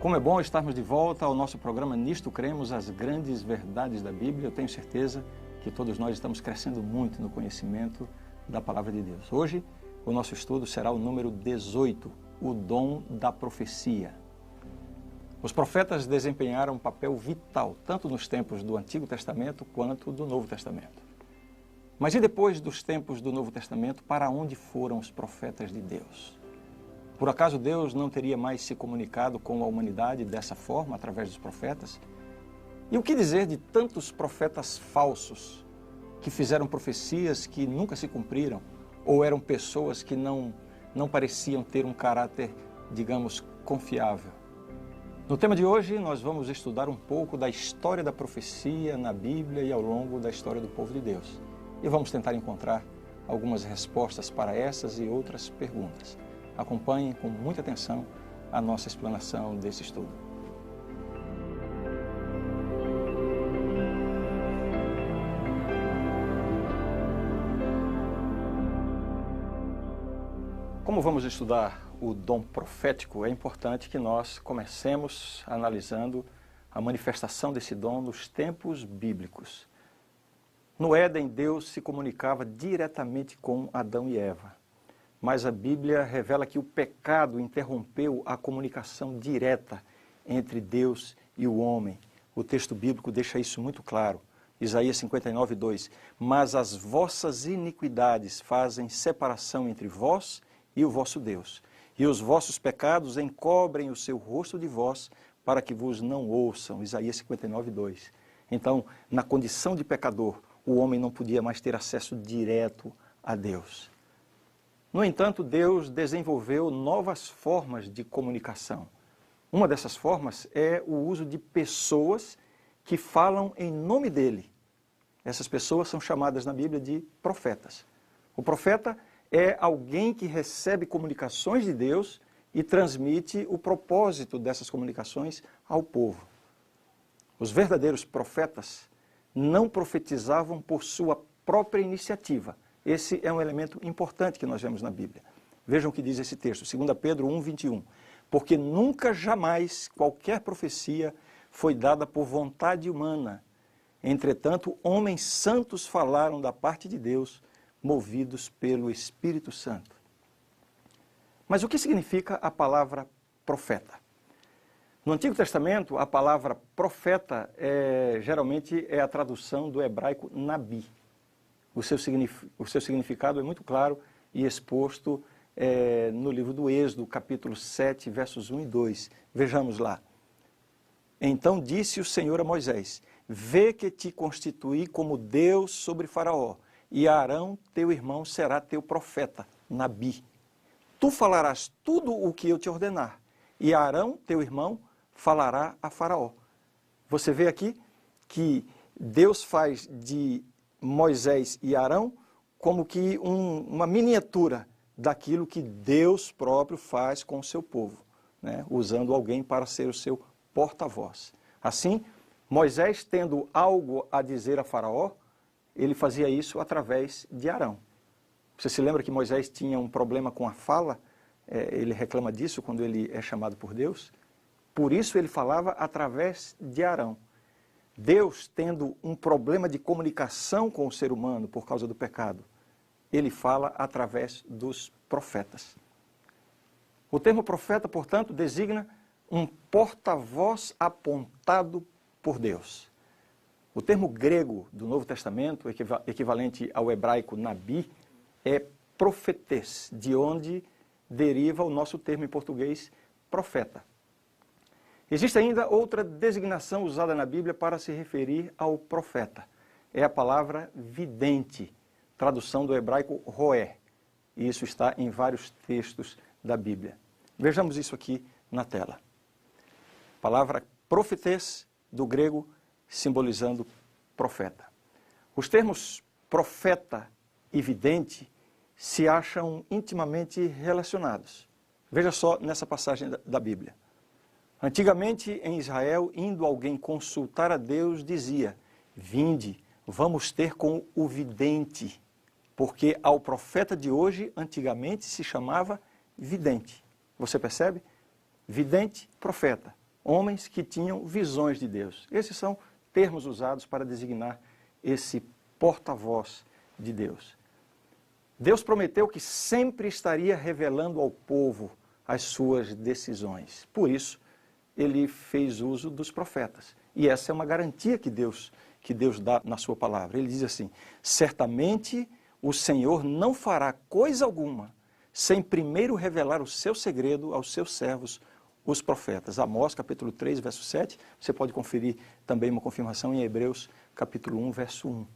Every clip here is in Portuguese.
Como é bom estarmos de volta ao nosso programa Nisto Cremos, as grandes verdades da Bíblia. Eu tenho certeza que todos nós estamos crescendo muito no conhecimento da Palavra de Deus. Hoje, o nosso estudo será o número 18, o dom da profecia. Os profetas desempenharam um papel vital, tanto nos tempos do Antigo Testamento quanto do Novo Testamento. Mas e depois dos tempos do Novo Testamento, para onde foram os profetas de Deus? Por acaso Deus não teria mais se comunicado com a humanidade dessa forma, através dos profetas? E o que dizer de tantos profetas falsos que fizeram profecias que nunca se cumpriram, ou eram pessoas que não pareciam ter um caráter, digamos, confiável? No tema de hoje, nós vamos estudar um pouco da história da profecia na Bíblia e ao longo da história do povo de Deus. E vamos tentar encontrar algumas respostas para essas e outras perguntas. Acompanhem com muita atenção a nossa explanação desse estudo. Como vamos estudar o dom profético, é importante que nós comecemos analisando a manifestação desse dom nos tempos bíblicos. No Éden, Deus se comunicava diretamente com Adão e Eva. Mas a Bíblia revela que o pecado interrompeu a comunicação direta entre Deus e o homem. O texto bíblico deixa isso muito claro. Isaías 59, 2. Mas as vossas iniquidades fazem separação entre vós e o vosso Deus. E os vossos pecados encobrem o seu rosto de vós, para que vos não ouçam. Isaías 59, 2. Então, na condição de pecador, o homem não podia mais ter acesso direto a Deus. No entanto, Deus desenvolveu novas formas de comunicação. Uma dessas formas é o uso de pessoas que falam em nome dele. Essas pessoas são chamadas na Bíblia de profetas. O profeta é alguém que recebe comunicações de Deus e transmite o propósito dessas comunicações ao povo. Os verdadeiros profetas não profetizavam por sua própria iniciativa. Esse é um elemento importante que nós vemos na Bíblia. Vejam o que diz esse texto, 2 Pedro 1, 21. Porque nunca, jamais, qualquer profecia foi dada por vontade humana. Entretanto, homens santos falaram da parte de Deus, movidos pelo Espírito Santo. Mas o que significa a palavra profeta? No Antigo Testamento, a palavra profeta geralmente é a tradução do hebraico nabi. O seu significado é muito claro e exposto no livro do Êxodo, capítulo 7, versos 1 e 2. Vejamos lá. Então disse o Senhor a Moisés: vê que te constituí como Deus sobre Faraó, e Arão, teu irmão, será teu profeta, nabi. Tu falarás tudo o que eu te ordenar, e Arão, teu irmão, falará a Faraó. Você vê aqui que Deus faz de Moisés e Arão como que uma miniatura daquilo que Deus próprio faz com o seu povo, né? Usando alguém para ser o seu porta-voz. Assim, Moisés, tendo algo a dizer a Faraó, ele fazia isso através de Arão. Você se lembra que Moisés tinha um problema com a fala? Ele reclama disso quando ele é chamado por Deus. Por isso ele falava através de Arão. Deus, tendo um problema de comunicação com o ser humano por causa do pecado, ele fala através dos profetas. O termo profeta, portanto, designa um porta-voz apontado por Deus. O termo grego do Novo Testamento, equivalente ao hebraico nabi, é profetes, de onde deriva o nosso termo em português profeta. Existe ainda outra designação usada na Bíblia para se referir ao profeta. É a palavra vidente, tradução do hebraico roé. E isso está em vários textos da Bíblia. Vejamos isso aqui na tela. Palavra profetes, do grego, simbolizando profeta. Os termos profeta e vidente se acham intimamente relacionados. Veja só nessa passagem da Bíblia. Antigamente, em Israel, indo alguém consultar a Deus, dizia: vinde, vamos ter com o vidente, porque ao profeta de hoje, antigamente, se chamava vidente. Você percebe? Vidente, profeta. homens que tinham visões de Deus. Esses são termos usados para designar esse porta-voz de Deus. Deus prometeu que sempre estaria revelando ao povo as suas decisões. Por isso, ele fez uso dos profetas. E essa é uma garantia que Deus dá na sua palavra. Ele diz assim: certamente o Senhor não fará coisa alguma sem primeiro revelar o seu segredo aos seus servos, os profetas. Amós, capítulo 3, verso 7. Você pode conferir também uma confirmação em Hebreus, capítulo 1, verso 1.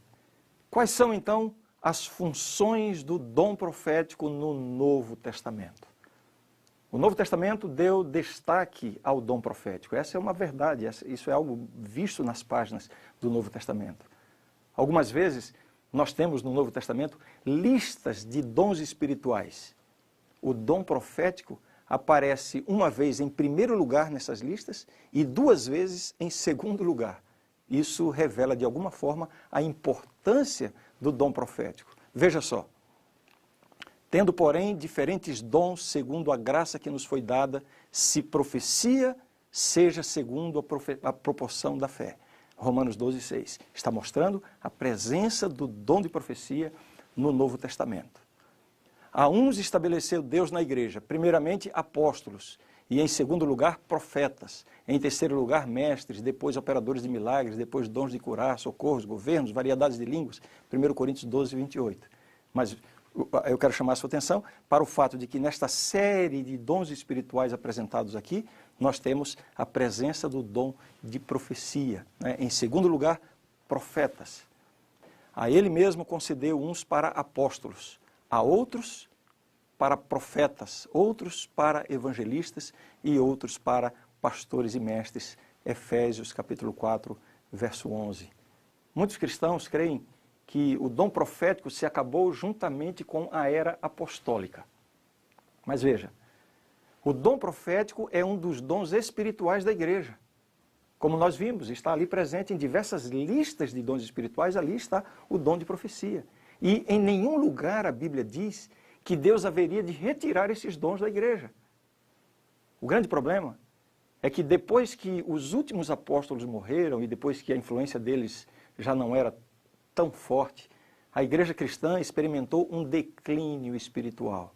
Quais são, então, as funções do dom profético no Novo Testamento? O Novo Testamento deu destaque ao dom profético. Essa é uma verdade, isso é algo visto nas páginas do Novo Testamento. Algumas vezes, nós temos no Novo Testamento listas de dons espirituais. O dom profético aparece uma vez em primeiro lugar nessas listas e duas vezes em segundo lugar. Isso revela, de alguma forma, a importância do dom profético. Veja só. Tendo, porém, diferentes dons segundo a graça que nos foi dada, se profecia, seja segundo a proporção da fé. Romanos 12, 6. Está mostrando a presença do dom de profecia no Novo Testamento. A uns estabeleceu Deus na igreja, primeiramente apóstolos, e em segundo lugar profetas, em terceiro lugar mestres, depois operadores de milagres, depois dons de curar, socorros, governos, variedades de línguas. 1 Coríntios 12, 28. Mas eu quero chamar a sua atenção para o fato de que nesta série de dons espirituais apresentados aqui, nós temos a presença do dom de profecia. Né? Em segundo lugar, profetas. A ele mesmo concedeu uns para apóstolos, a outros para profetas, outros para evangelistas e outros para pastores e mestres. Efésios capítulo 4, verso 11. Muitos cristãos creem que o dom profético se acabou juntamente com a era apostólica. Mas veja, o dom profético é um dos dons espirituais da igreja. Como nós vimos, está ali presente em diversas listas de dons espirituais, ali está o dom de profecia. E em nenhum lugar a Bíblia diz que Deus haveria de retirar esses dons da igreja. O grande problema é que depois que os últimos apóstolos morreram e depois que a influência deles já não era tão forte, a igreja cristã experimentou um declínio espiritual.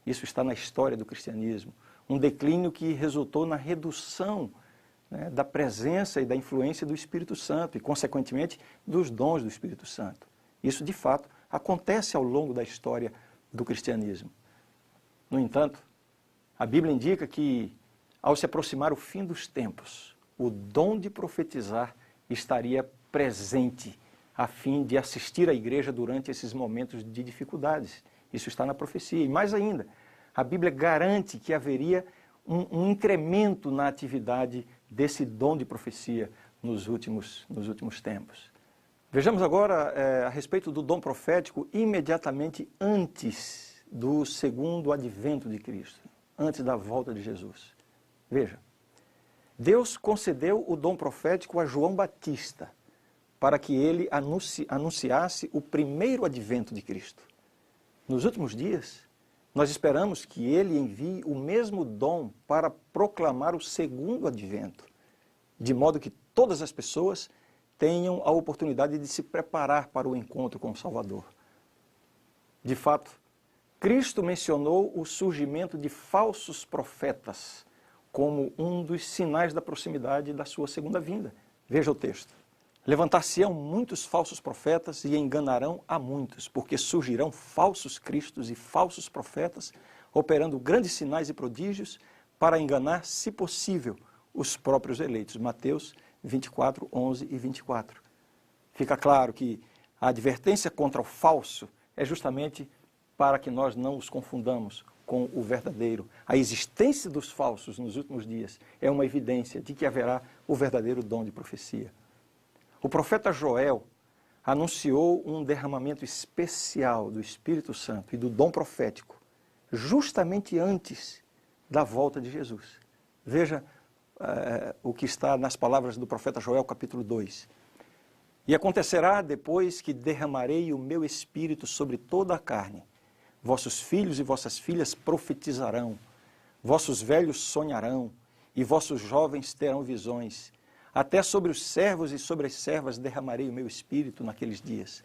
Isso está na história do cristianismo. Um declínio que resultou na redução, né, da presença e da influência do Espírito Santo e, consequentemente, dos dons do Espírito Santo. Isso, de fato, acontece ao longo da história do cristianismo. No entanto, a Bíblia indica que, ao se aproximar o fim dos tempos, o dom de profetizar estaria presente a fim de assistir a igreja durante esses momentos de dificuldades. Isso está na profecia. E mais ainda, a Bíblia garante que haveria um incremento na atividade desse dom de profecia nos últimos tempos. Vejamos agora a respeito do dom profético imediatamente antes do segundo advento de Cristo, antes da volta de Jesus. Veja, Deus concedeu o dom profético a João Batista, para que ele anunciasse o primeiro advento de Cristo. Nos últimos dias, nós esperamos que ele envie o mesmo dom para proclamar o segundo advento, de modo que todas as pessoas tenham a oportunidade de se preparar para o encontro com o Salvador. De fato, Cristo mencionou o surgimento de falsos profetas como um dos sinais da proximidade da sua segunda vinda. Veja o texto. Levantar-se-ão muitos falsos profetas e enganarão a muitos, porque surgirão falsos cristos e falsos profetas, operando grandes sinais e prodígios para enganar, se possível, os próprios eleitos. Mateus 24, 11 e 24. Fica claro que a advertência contra o falso é justamente para que nós não os confundamos com o verdadeiro. A existência dos falsos nos últimos dias é uma evidência de que haverá o verdadeiro dom de profecia. O profeta Joel anunciou um derramamento especial do Espírito Santo e do dom profético, justamente antes da volta de Jesus. Veja o que está nas palavras do profeta Joel, capítulo 2. E acontecerá depois que derramarei o meu Espírito sobre toda a carne. Vossos filhos e vossas filhas profetizarão, vossos velhos sonharão, e vossos jovens terão visões. Até sobre os servos e sobre as servas derramarei o meu espírito naqueles dias.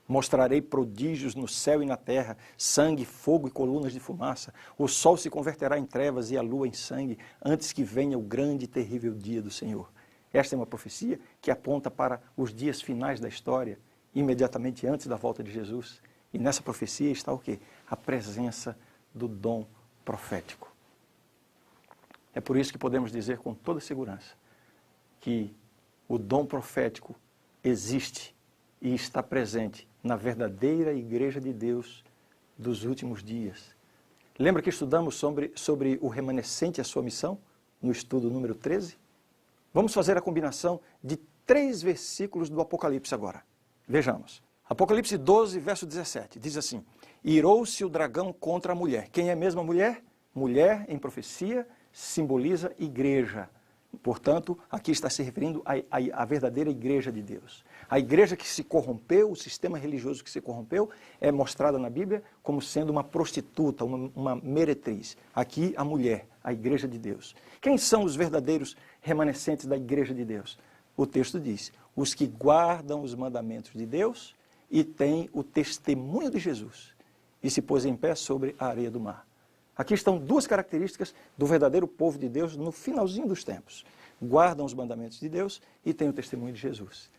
Mostrarei prodígios no céu e na terra, sangue, fogo e colunas de fumaça. O sol se converterá em trevas e a lua em sangue, antes que venha o grande e terrível dia do Senhor. Esta é uma profecia que aponta para os dias finais da história, imediatamente antes da volta de Jesus. E nessa profecia está o quê? A presença do dom profético. É por isso que podemos dizer com toda segurança que o dom profético existe e está presente na verdadeira Igreja de Deus dos últimos dias. Lembra que estudamos sobre o remanescente e a sua missão, no estudo número 13? Vamos fazer a combinação de 3 versículos do Apocalipse agora. Vejamos. Apocalipse 12, verso 17, diz assim: irou-se o dragão contra a mulher. Quem é mesmo a mulher? Mulher, em profecia, simboliza igreja. Portanto, aqui está se referindo à verdadeira igreja de Deus. A igreja que se corrompeu, o sistema religioso que se corrompeu, é mostrada na Bíblia como sendo uma prostituta, uma meretriz. Aqui, a mulher, a igreja de Deus. Quem são os verdadeiros remanescentes da igreja de Deus? O texto diz: os que guardam os mandamentos de Deus e têm o testemunho de Jesus, e se pôs em pé sobre a areia do mar. Aqui estão 2 características do verdadeiro povo de Deus no finalzinho dos tempos. Guardam os mandamentos de Deus e têm o testemunho de Jesus.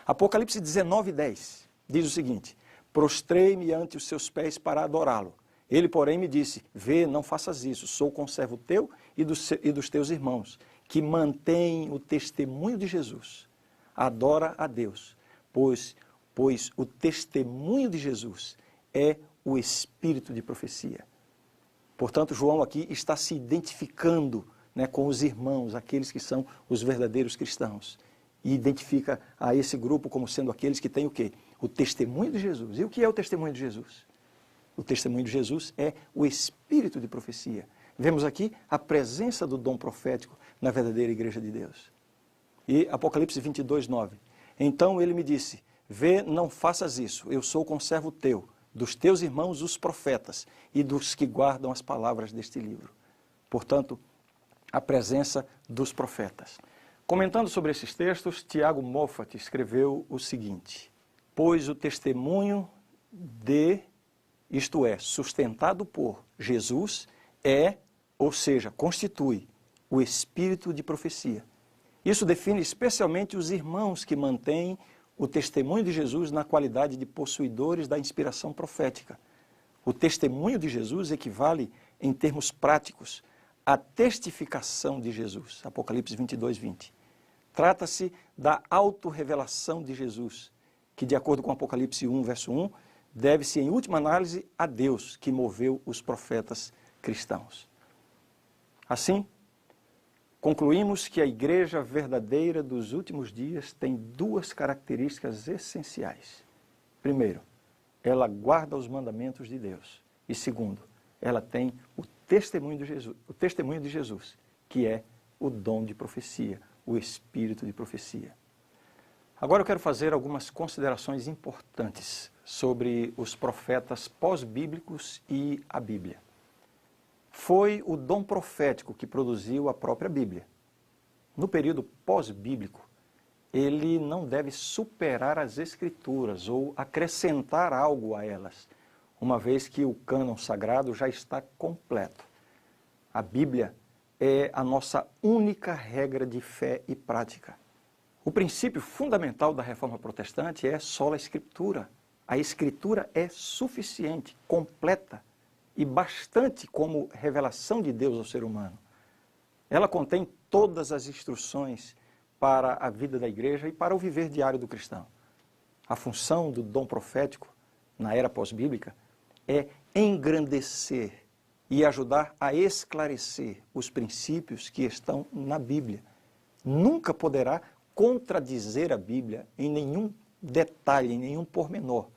Apocalipse 19, 10 diz o seguinte: prostrei-me ante os seus pés para adorá-lo. Ele, porém, me disse: vê, não faças isso, sou conservo teu e dos teus irmãos, que mantêm o testemunho de Jesus. Adora a Deus, pois o testemunho de Jesus é o espírito de profecia. Portanto, João aqui está se identificando, né, com os irmãos, aqueles que são os verdadeiros cristãos. E identifica a esse grupo como sendo aqueles que têm o quê? O testemunho de Jesus. E o que é o testemunho de Jesus? O testemunho de Jesus é o espírito de profecia. Vemos aqui a presença do dom profético na verdadeira igreja de Deus. E Apocalipse 22, 9. Então ele me disse: vê, não faças isso, eu sou conservo teu, dos teus irmãos os profetas e dos que guardam as palavras deste livro. Portanto, a presença dos profetas. Comentando sobre esses textos, Tiago Moffat escreveu o seguinte: pois o testemunho isto é, sustentado por Jesus, ou seja, constitui o espírito de profecia. Isso define especialmente os irmãos que mantêm o testemunho de Jesus na qualidade de possuidores da inspiração profética. O testemunho de Jesus equivale, em termos práticos, à testificação de Jesus. Apocalipse 22, 20. Trata-se da autorrevelação de Jesus, que, de acordo com Apocalipse 1, verso 1, deve-se, em última análise, a Deus que moveu os profetas cristãos. Assim, concluímos que a igreja verdadeira dos últimos dias tem 2 características essenciais. Primeiro, ela guarda os mandamentos de Deus. E segundo, ela tem o testemunho de Jesus, que é o dom de profecia, o espírito de profecia. Agora eu quero fazer algumas considerações importantes sobre os profetas pós-bíblicos e a Bíblia. Foi o dom profético que produziu a própria Bíblia. No período pós-bíblico, ele não deve superar as Escrituras ou acrescentar algo a elas, uma vez que o cânon sagrado já está completo. A Bíblia é a nossa única regra de fé e prática. O princípio fundamental da Reforma Protestante é sola Escritura. A Escritura é suficiente, completa e bastante como revelação de Deus ao ser humano. Ela contém todas as instruções para a vida da igreja e para o viver diário do cristão. A função do dom profético, na era pós-bíblica, é engrandecer e ajudar a esclarecer os princípios que estão na Bíblia. Nunca poderá contradizer a Bíblia em nenhum detalhe, em nenhum pormenor.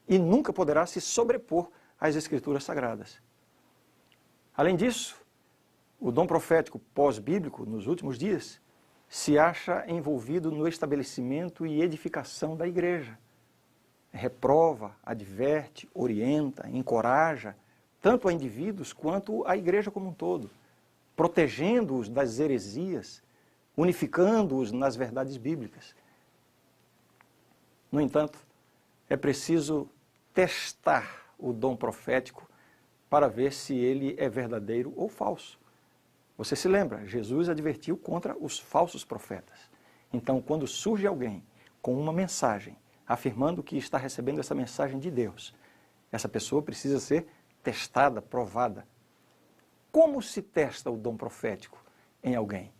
E nunca poderá se sobrepor às Escrituras Sagradas. Além disso, o dom profético pós-bíblico, nos últimos dias, se acha envolvido no estabelecimento e edificação da igreja. Reprova, adverte, orienta, encoraja, tanto a indivíduos quanto a igreja como um todo. protegendo-os das heresias, unificando-os nas verdades bíblicas. No entanto, é preciso testar o dom profético para ver se ele é verdadeiro ou falso. Você se lembra, Jesus advertiu contra os falsos profetas. Então, quando surge alguém com uma mensagem, afirmando que está recebendo essa mensagem de Deus, essa pessoa precisa ser testada, provada. Como se testa o dom profético em alguém?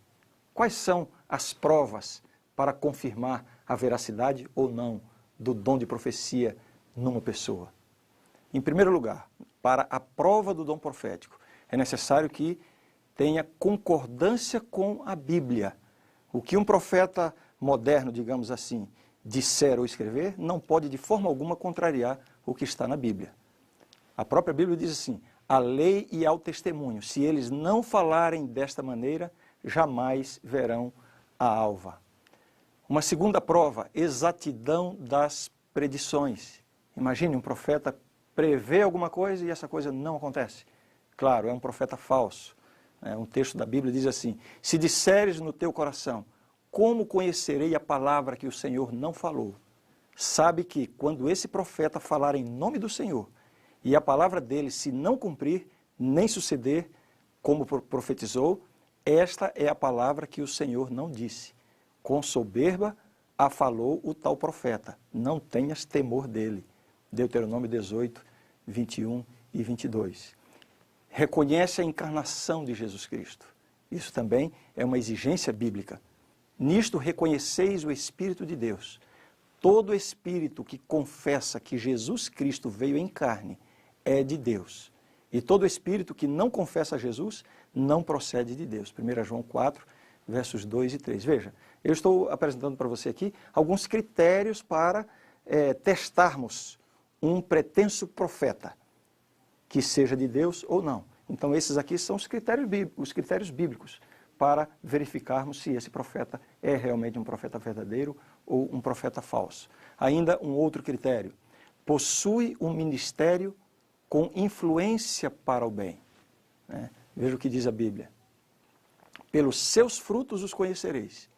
Quais são as provas para confirmar a veracidade ou não do dom de profecia numa pessoa? Em primeiro lugar, para a prova do dom profético, é necessário que tenha concordância com a Bíblia. O que um profeta moderno, digamos assim, disser ou escrever, não pode de forma alguma contrariar o que está na Bíblia. A própria Bíblia diz assim: a lei e ao testemunho, se eles não falarem desta maneira, jamais verão a alva. Uma segunda prova, exatidão das predições. Imagine um profeta prevê alguma coisa e essa coisa não acontece. Claro, é um profeta falso. Um texto da Bíblia diz assim: se disseres no teu coração, como conhecerei a palavra que o Senhor não falou? Sabe que quando esse profeta falar em nome do Senhor, e a palavra dele se não cumprir, nem suceder como profetizou, esta é a palavra que o Senhor não disse. Com soberba a falou o tal profeta, não tenhas temor dele. Deuteronômio 18, 21 e 22. Reconhece a encarnação de Jesus Cristo. Isso também é uma exigência bíblica. Nisto reconheceis o Espírito de Deus. Todo espírito que confessa que Jesus Cristo veio em carne é de Deus. E todo espírito que não confessa a Jesus não procede de Deus. 1 João 4, versos 2 e 3. Veja, eu estou apresentando para você aqui alguns critérios para testarmos um pretenso profeta, que seja de Deus ou não. Então esses aqui são os critérios bíblicos para verificarmos se esse profeta é realmente um profeta verdadeiro ou um profeta falso. Ainda um outro critério: possui um ministério com influência para o bem. Veja o que diz a Bíblia: pelos seus frutos os conhecereis.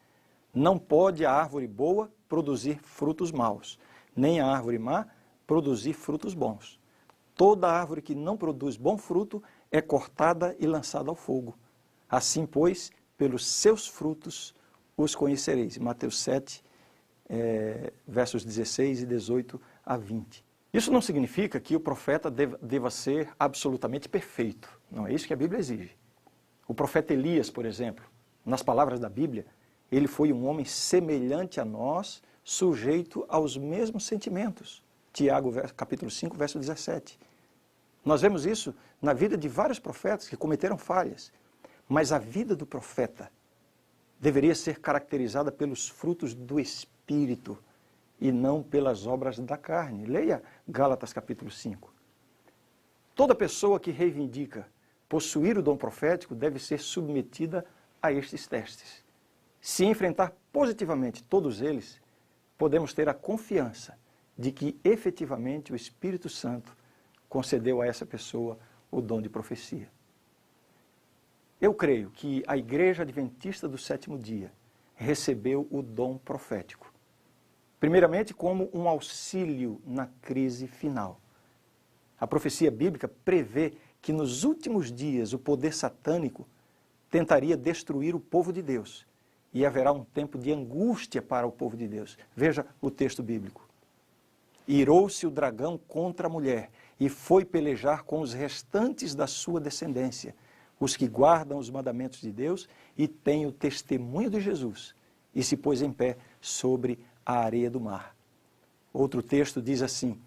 Não pode a árvore boa produzir frutos maus, nem a árvore má produzir frutos bons. Toda árvore que não produz bom fruto é cortada e lançada ao fogo. Assim, pois, pelos seus frutos os conhecereis. Mateus 7, versos 16 e 18 a 20. Isso não significa que o profeta deva ser absolutamente perfeito. Não é isso que a Bíblia exige. O profeta Elias, por exemplo, nas palavras da Bíblia, ele foi um homem semelhante a nós, sujeito aos mesmos sentimentos. Tiago, capítulo 5, verso 17. Nós vemos isso na vida de vários profetas que cometeram falhas. Mas a vida do profeta deveria ser caracterizada pelos frutos do Espírito e não pelas obras da carne. Leia Gálatas capítulo 5. Toda pessoa que reivindica possuir o dom profético deve ser submetida a estes testes. Se enfrentar positivamente todos eles, podemos ter a confiança de que efetivamente o Espírito Santo concedeu a essa pessoa o dom de profecia. Eu creio que a Igreja Adventista do Sétimo Dia recebeu o dom profético. Primeiramente, como um auxílio na crise final. A profecia bíblica prevê que nos últimos dias o poder satânico tentaria destruir o povo de Deus e haverá um tempo de angústia para o povo de Deus. Veja o texto bíblico. Irou-se o dragão contra a mulher e foi pelejar com os restantes da sua descendência, os que guardam os mandamentos de Deus e têm o testemunho de Jesus, e se pôs em pé sobre a areia do mar. Outro texto diz assim,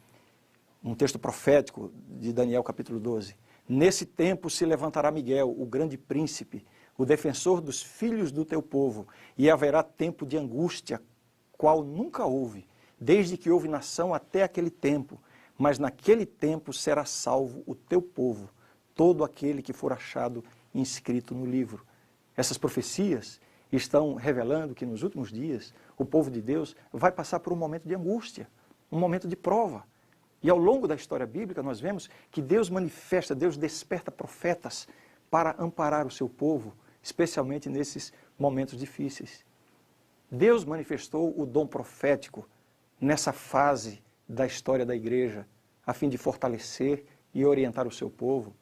um texto profético de Daniel capítulo 12, nesse tempo se levantará Miguel, o grande príncipe, o defensor dos filhos do teu povo, e haverá tempo de angústia, qual nunca houve, desde que houve nação até aquele tempo, mas naquele tempo será salvo o teu povo, todo aquele que for achado inscrito no livro. Essas profecias estão revelando que nos últimos dias o povo de Deus vai passar por um momento de angústia, um momento de prova. E ao longo da história bíblica nós vemos que Deus manifesta, Deus desperta profetas para amparar o seu povo, especialmente nesses momentos difíceis. Deus manifestou o dom profético nessa fase da história da igreja, a fim de fortalecer e orientar o seu povo,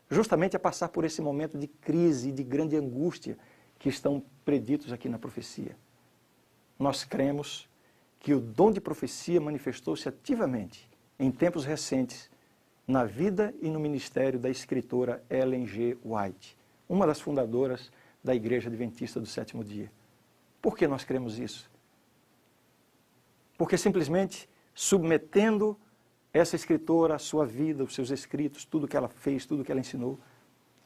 justamente a passar por esse momento de crise e de grande angústia que estão preditos aqui na profecia. Nós cremos que o dom de profecia manifestou-se ativamente em tempos recentes na vida e no ministério da escritora Ellen G. White, uma das fundadoras da Igreja Adventista do Sétimo Dia. Por que nós cremos isso? Porque simplesmente submetendo essa escritora, a sua vida, os seus escritos, tudo que ela fez, tudo que ela ensinou,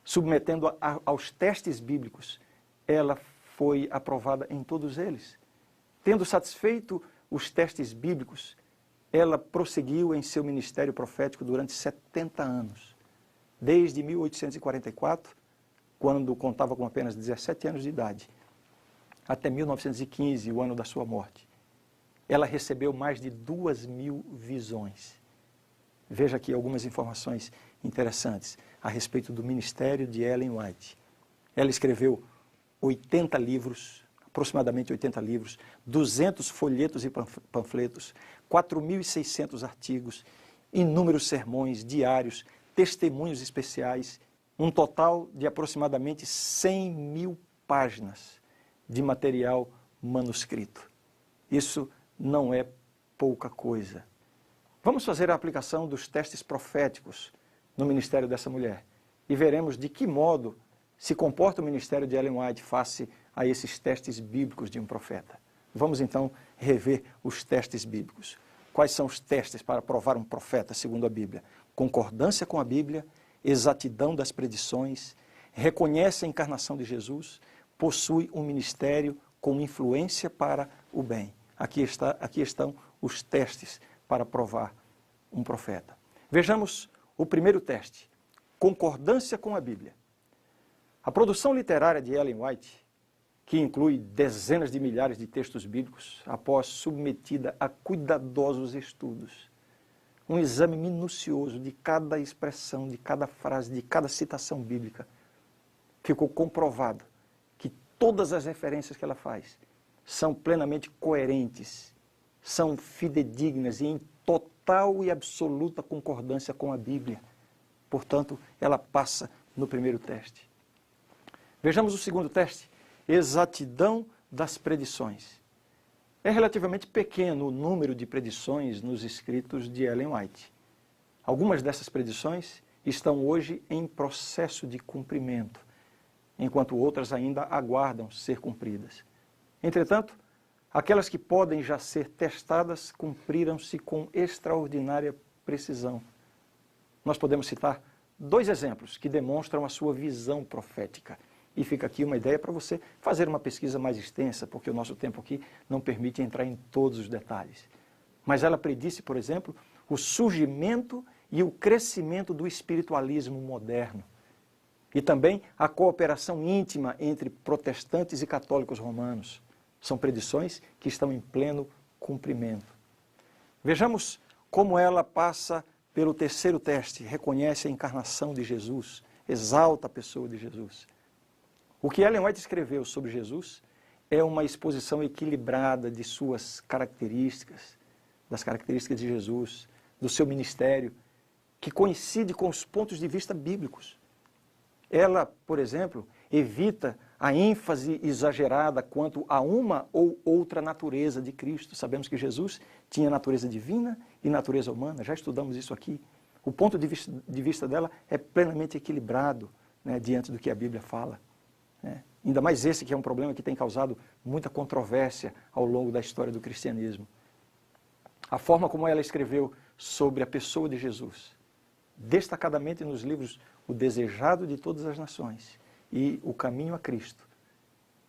submetendo aos testes bíblicos, ela foi aprovada em todos eles. Tendo satisfeito os testes bíblicos, ela prosseguiu em seu ministério profético durante 70 anos, desde 1844, quando contava com apenas 17 anos de idade, até 1915, o ano da sua morte. Ela recebeu mais de 2.000 visões. Veja aqui algumas informações interessantes a respeito do ministério de Ellen White. Ela escreveu 80 livros, aproximadamente 80 livros, 200 folhetos e panfletos, 4.600 artigos, inúmeros sermões diários, testemunhos especiais, um total de aproximadamente 100.000 páginas de material manuscrito. Isso não é pouca coisa. Vamos fazer a aplicação dos testes proféticos no ministério dessa mulher e veremos de que modo se comporta o ministério de Ellen White face a esses testes bíblicos de um profeta. Vamos então rever os testes bíblicos. Quais são os testes para provar um profeta segundo a Bíblia? Concordância com a Bíblia, exatidão das predições, reconhece a encarnação de Jesus, possui um ministério com influência para o bem. Aqui estão os testes para provar um profeta. Vejamos o primeiro teste, concordância com a Bíblia. A produção literária de Ellen White, que inclui dezenas de milhares de textos bíblicos, após submetida a cuidadosos estudos, um exame minucioso de cada expressão, de cada frase, de cada citação bíblica, ficou comprovado que todas as referências que ela faz são plenamente coerentes, são fidedignas e em total e absoluta concordância com a Bíblia. Portanto, ela passa no primeiro teste. Vejamos o segundo teste, exatidão das predições. É relativamente pequeno o número de predições nos escritos de Ellen White. Algumas dessas predições estão hoje em processo de cumprimento, enquanto outras ainda aguardam ser cumpridas. Entretanto, aquelas que podem já ser testadas cumpriram-se com extraordinária precisão. Nós podemos citar 2 exemplos que demonstram a sua visão profética. E fica aqui uma ideia para você fazer uma pesquisa mais extensa, porque o nosso tempo aqui não permite entrar em todos os detalhes. Mas ela predisse, por exemplo, o surgimento e o crescimento do espiritualismo moderno. E também a cooperação íntima entre protestantes e católicos romanos. São predições que estão em pleno cumprimento. Vejamos como ela passa pelo terceiro teste, reconhece a encarnação de Jesus, exalta a pessoa de Jesus. O que Ellen White escreveu sobre Jesus é uma exposição equilibrada de suas características, das características de Jesus, do seu ministério, que coincide com os pontos de vista bíblicos. Ela, por exemplo, evita a ênfase exagerada quanto a uma ou outra natureza de Cristo. Sabemos que Jesus tinha natureza divina e natureza humana, já estudamos isso aqui. O ponto de vista dela é plenamente equilibrado, né, diante do que a Bíblia fala. Ainda mais esse que é um problema que tem causado muita controvérsia ao longo da história do cristianismo. A forma como ela escreveu sobre a pessoa de Jesus, destacadamente nos livros O Desejado de Todas as Nações e O Caminho a Cristo,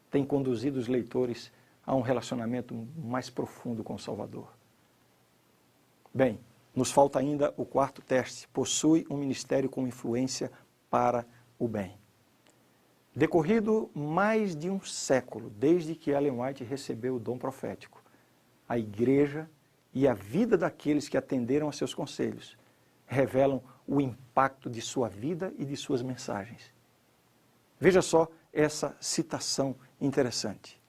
tem conduzido os leitores a um relacionamento mais profundo com o Salvador. Bem, nos falta ainda o quarto teste, possui um ministério com influência para o bem. Decorrido mais de um século, desde que Ellen White recebeu o dom profético, a igreja e a vida daqueles que atenderam a seus conselhos revelam o impacto de sua vida e de suas mensagens. Veja só essa citação interessante.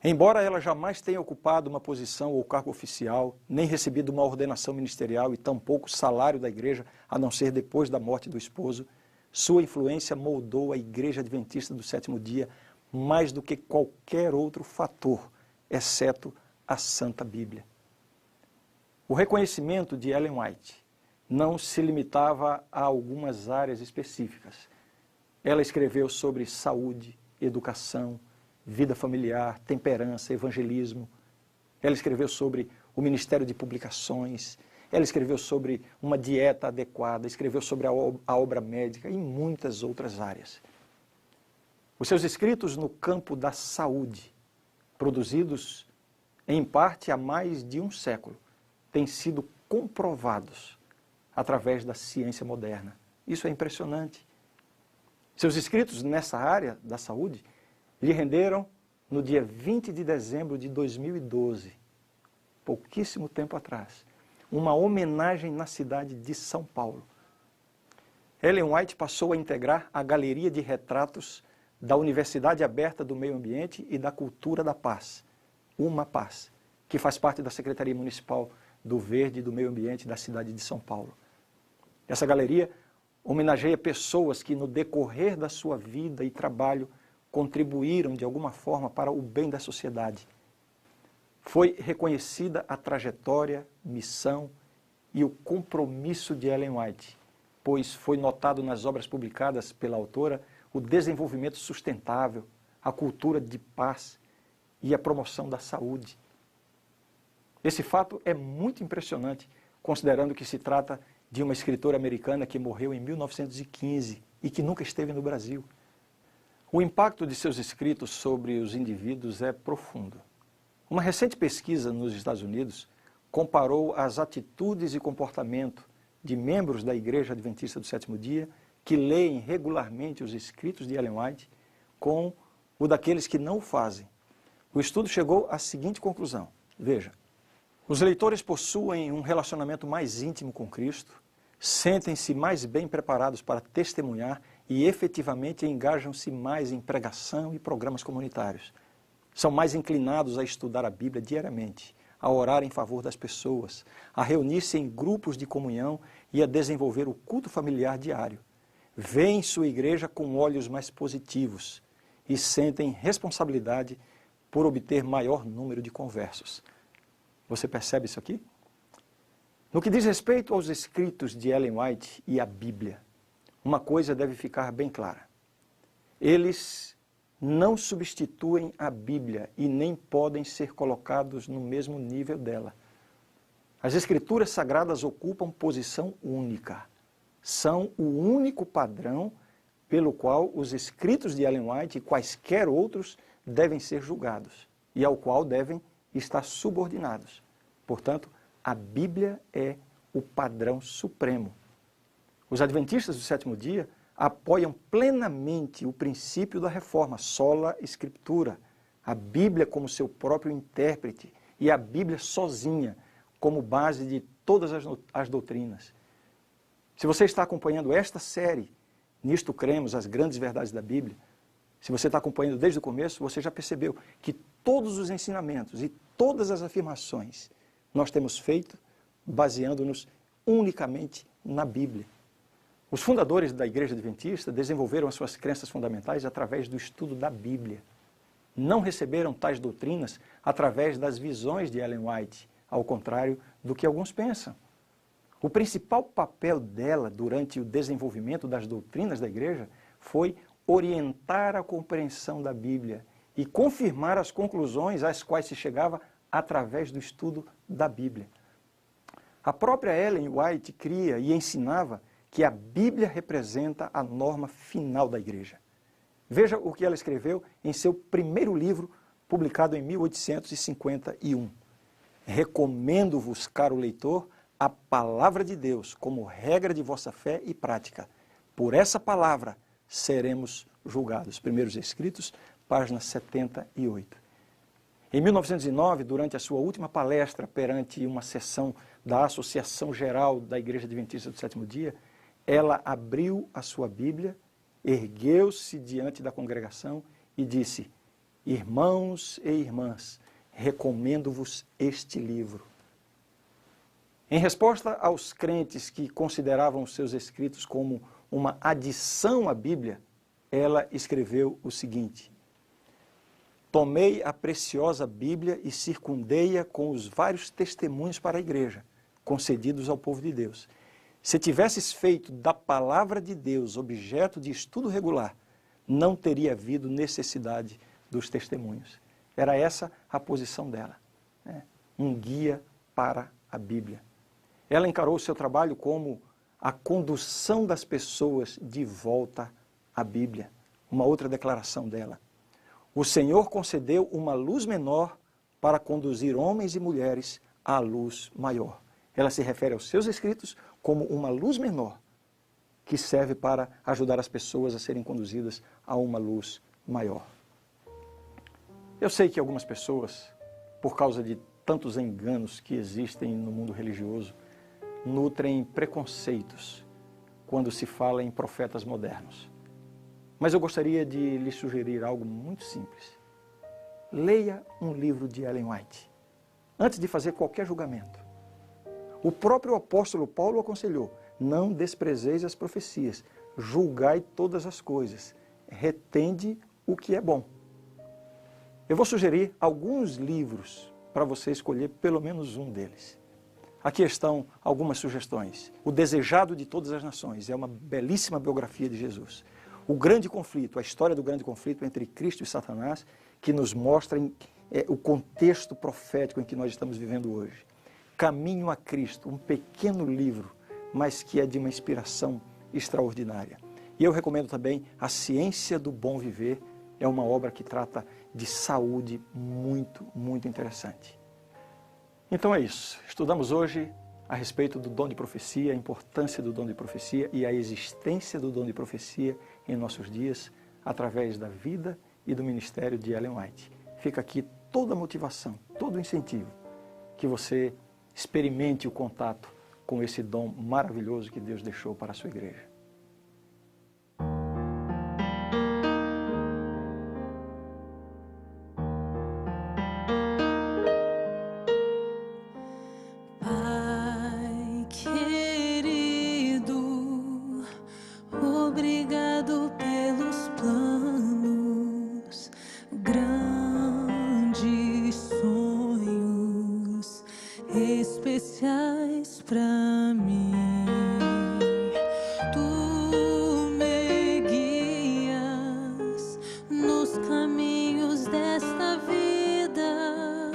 Embora ela jamais tenha ocupado uma posição ou cargo oficial, nem recebido uma ordenação ministerial e tampouco salário da igreja, a não ser depois da morte do esposo, sua influência moldou a Igreja Adventista do Sétimo Dia mais do que qualquer outro fator, exceto a Santa Bíblia. O reconhecimento de Ellen White não se limitava a algumas áreas específicas. Ela escreveu sobre saúde, educação, vida familiar, temperança, evangelismo. Ela escreveu sobre o Ministério de Publicações. Ela escreveu sobre uma dieta adequada, escreveu sobre a obra médica e muitas outras áreas. Os seus escritos no campo da saúde, produzidos em parte há mais de um século, têm sido comprovados através da ciência moderna. Isso é impressionante. Seus escritos nessa área da saúde lhe renderam, no dia 20 de dezembro de 2012, pouquíssimo tempo atrás, uma homenagem na cidade de São Paulo. Ellen White passou a integrar a galeria de retratos da Universidade Aberta do Meio Ambiente e da Cultura da Paz, Uma Paz, que faz parte da Secretaria Municipal do Verde e do Meio Ambiente da cidade de São Paulo. Essa galeria homenageia pessoas que, no decorrer da sua vida e trabalho, contribuíram de alguma forma para o bem da sociedade. Foi reconhecida a trajetória, missão e o compromisso de Ellen White, pois foi notado nas obras publicadas pela autora o desenvolvimento sustentável, a cultura de paz e a promoção da saúde. Esse fato é muito impressionante, considerando que se trata de uma escritora americana que morreu em 1915 e que nunca esteve no Brasil. O impacto de seus escritos sobre os indivíduos é profundo. Uma recente pesquisa nos Estados Unidos comparou as atitudes e comportamento de membros da Igreja Adventista do Sétimo Dia que leem regularmente os escritos de Ellen White com o daqueles que não o fazem. O estudo chegou à seguinte conclusão. Veja, os leitores possuem um relacionamento mais íntimo com Cristo, sentem-se mais bem preparados para testemunhar e efetivamente engajam-se mais em pregação e programas comunitários. São mais inclinados a estudar a Bíblia diariamente, a orar em favor das pessoas, a reunir-se em grupos de comunhão e a desenvolver o culto familiar diário. Veem sua igreja com olhos mais positivos e sentem responsabilidade por obter maior número de conversos. Você percebe isso aqui? No que diz respeito aos escritos de Ellen White e à Bíblia, uma coisa deve ficar bem clara. Eles não substituem a Bíblia e nem podem ser colocados no mesmo nível dela. As Escrituras Sagradas ocupam posição única. São o único padrão pelo qual os escritos de Ellen White e quaisquer outros devem ser julgados e ao qual devem estar subordinados. Portanto, a Bíblia é o padrão supremo. Os adventistas do sétimo dia apoiam plenamente o princípio da reforma, sola scriptura, a Bíblia como seu próprio intérprete e a Bíblia sozinha como base de todas as doutrinas. Se você está acompanhando esta série, Nisto Cremos, as grandes verdades da Bíblia, se você está acompanhando desde o começo, você já percebeu que todos os ensinamentos e todas as afirmações nós temos feito baseando-nos unicamente na Bíblia. Os fundadores da Igreja Adventista desenvolveram as suas crenças fundamentais através do estudo da Bíblia. Não receberam tais doutrinas através das visões de Ellen White, ao contrário do que alguns pensam. O principal papel dela durante o desenvolvimento das doutrinas da Igreja foi orientar a compreensão da Bíblia e confirmar as conclusões às quais se chegava através do estudo da Bíblia. A própria Ellen White cria e ensinava que a Bíblia representa a norma final da Igreja. Veja o que ela escreveu em seu primeiro livro, publicado em 1851. Recomendo-vos, caro leitor, a palavra de Deus como regra de vossa fé e prática. Por essa palavra seremos julgados. Primeiros Escritos, página 78. Em 1909, durante a sua última palestra perante uma sessão da Associação Geral da Igreja Adventista do Sétimo Dia, ela abriu a sua Bíblia ergueu-se diante da congregação e disse: irmãos e irmãs, recomendo-vos este livro. Em resposta aos crentes que consideravam os seus escritos como uma adição à Bíblia, ela escreveu o seguinte: tomei a preciosa Bíblia e circundei-a com os vários testemunhos para a igreja, concedidos ao povo de Deus. Se tivesses feito da palavra de Deus objeto de estudo regular, não teria havido necessidade dos testemunhos. Era essa a posição dela, né? Um guia para a Bíblia. Ela encarou o seu trabalho como a condução das pessoas de volta à Bíblia. Uma outra declaração dela: o Senhor concedeu uma luz menor para conduzir homens e mulheres à luz maior. Ela se refere aos seus escritos como uma luz menor que serve para ajudar as pessoas a serem conduzidas a uma luz maior. Eu sei que algumas pessoas, por causa de tantos enganos que existem no mundo religioso, nutrem preconceitos quando se fala em profetas modernos. Mas eu gostaria de lhe sugerir algo muito simples. Leia um livro de Ellen White antes de fazer qualquer julgamento. O próprio apóstolo Paulo aconselhou: não desprezeis as profecias, julgai todas as coisas, retende o que é bom. Eu vou sugerir alguns livros para você escolher pelo menos um deles. Aqui estão algumas sugestões. O Desejado de Todas as Nações é uma belíssima biografia de Jesus. O Grande Conflito, a história do grande conflito entre Cristo e Satanás, que nos mostra o contexto profético em que nós estamos vivendo hoje. Caminho a Cristo, um pequeno livro, mas que é de uma inspiração extraordinária. E eu recomendo também A Ciência do Bom Viver, é uma obra que trata de saúde muito, muito interessante. Então é isso. Estudamos hoje a respeito do dom de profecia, a importância do dom de profecia e a existência do dom de profecia em nossos dias, através da vida e do ministério de Ellen White. Fica aqui toda a motivação, todo o incentivo que você experimente o contato com esse dom maravilhoso que Deus deixou para a sua igreja. Pai querido, obrigado pelos planos, grandes sonhos especiais para mim. Tu me guias nos caminhos desta vida,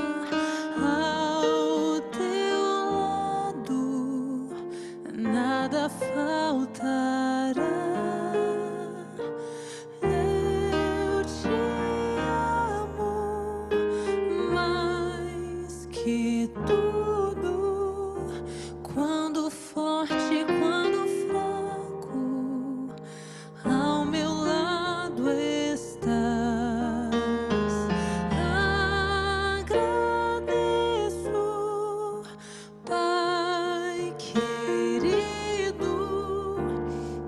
ao teu lado nada faltará. Eu te amo mais que tudo, quando forte, quando fraco, ao meu lado estás. Agradeço, Pai querido,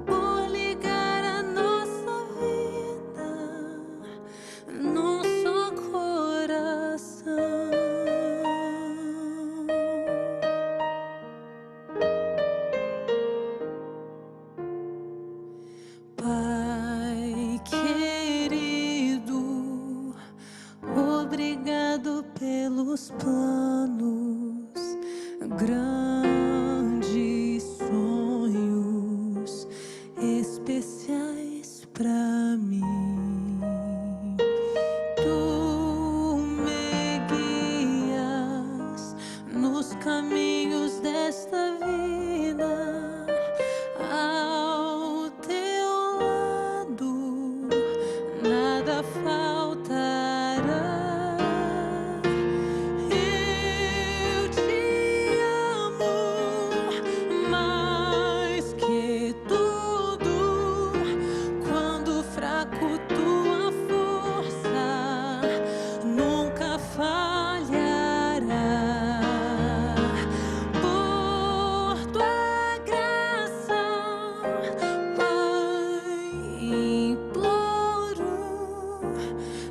por ligar a nossa vida num só coração. Pai querido, obrigado pelos planos, grandes sonhos especiais para mim. Tu me guias nos caminhos desta vida, ao teu lado nada faltará. Eu te amo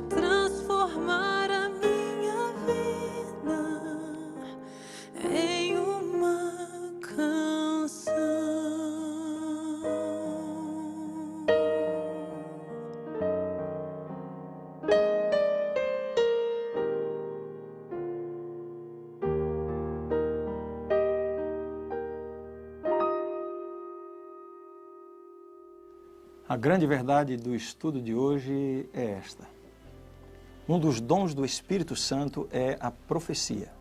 transformar a minha vida em uma canção. A grande verdade do estudo de hoje é esta. Um dos dons do Espírito Santo é a profecia.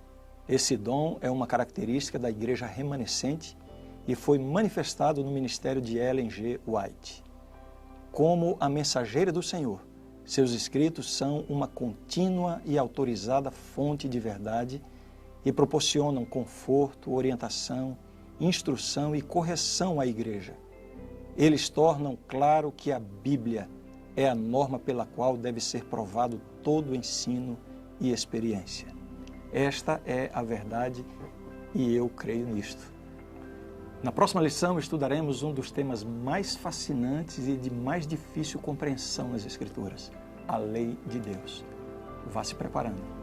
Esse dom é uma característica da igreja remanescente e foi manifestado no ministério de Ellen G. White. Como a mensageira do Senhor, seus escritos são uma contínua e autorizada fonte de verdade e proporcionam conforto, orientação, instrução e correção à igreja. Eles tornam claro que a Bíblia é a norma pela qual deve ser provado todo ensino e experiência. Esta é a verdade e eu creio nisto. Na próxima lição estudaremos um dos temas mais fascinantes e de mais difícil compreensão nas Escrituras, a lei de Deus. Vá se preparando.